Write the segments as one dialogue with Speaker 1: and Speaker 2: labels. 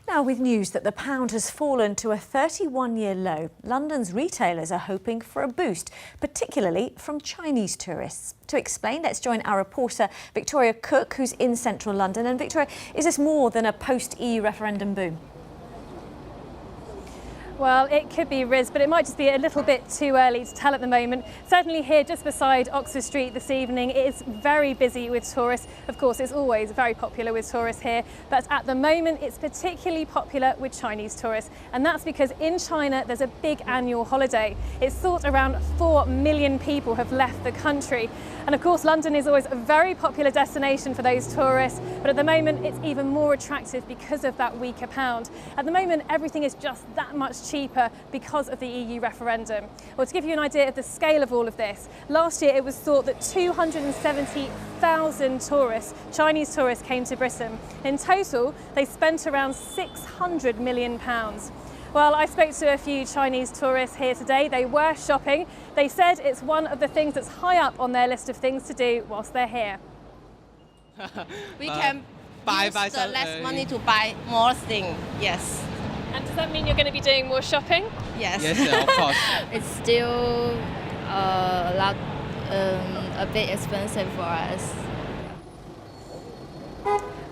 Speaker 1: Now, with news that the pound has fallen to a 31-year low, London's retailers are hoping for a boost, particularly from Chinese tourists. To explain, let's join our reporter Victoria Cook, who's in central London. And Victoria, is this more than a post-EU referendum boom?
Speaker 2: Well, it could be, Riz, but it might just be a little bit too early to tell at the moment. Certainly here just beside Oxford Street this evening, it is very busy with tourists. Of course, it's always very popular with tourists here, but at the moment it's particularly popular with Chinese tourists. And that's because in China there's a big annual holiday. It's thought around 4 million people have left the country. And of course, London is always a very popular destination for those tourists, but at the moment it's even more attractive because of that weaker pound. At the moment, everything is just that much cheaper because of the EU referendum. Well, to give you an idea of the scale of all of this, last year it was thought that 270,000 tourists, Chinese tourists, came to Britain. In total, they spent around £600 million. Well, I spoke to a few Chinese tourists here today. They were shopping. They said it's one of the things that's high up on their list of things to do whilst they're here.
Speaker 3: We can use the less money to buy more things, yes.
Speaker 2: And does that mean you're going to be doing more shopping?
Speaker 3: Yes.
Speaker 4: Yes, of course.
Speaker 5: It's still a bit expensive for us.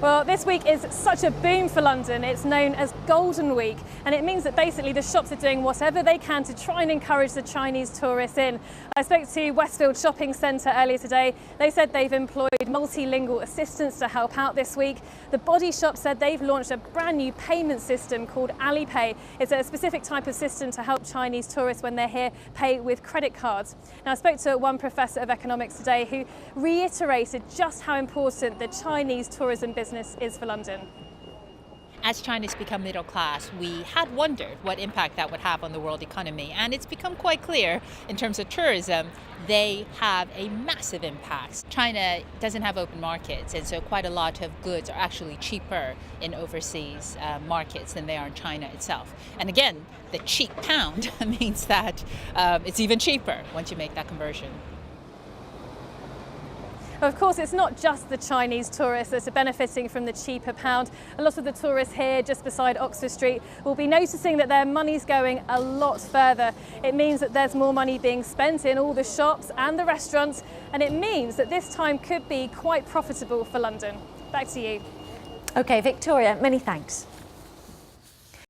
Speaker 2: Well, this week is such a boom for London. It's known as Golden Week, and it means that basically the shops are doing whatever they can to try and encourage the Chinese tourists in. I spoke to Westfield Shopping Centre earlier today. They said they've employed multilingual assistants to help out this week. The Body Shop said they've launched a brand new payment system called Alipay. It's a specific type of system to help Chinese tourists when they're here pay with credit cards. Now, I spoke to one professor of economics today who reiterated just how important the Chinese tourism business is for London.
Speaker 6: As China's become middle class, we had wondered what impact that would have on the world economy. And it's become quite clear in terms of tourism, they have a massive impact. China doesn't have open markets, and so quite a lot of goods are actually cheaper in overseas markets than they are in China itself. And again, the cheap pound means that it's even cheaper once you make that conversion.
Speaker 2: Of course, it's not just the Chinese tourists that are benefiting from the cheaper pound. A lot of the tourists here just beside Oxford Street will be noticing that their money's going a lot further. It means that there's more money being spent in all the shops and the restaurants, and it means that this time could be quite profitable for London. Back to you.
Speaker 1: OK, Victoria, many thanks.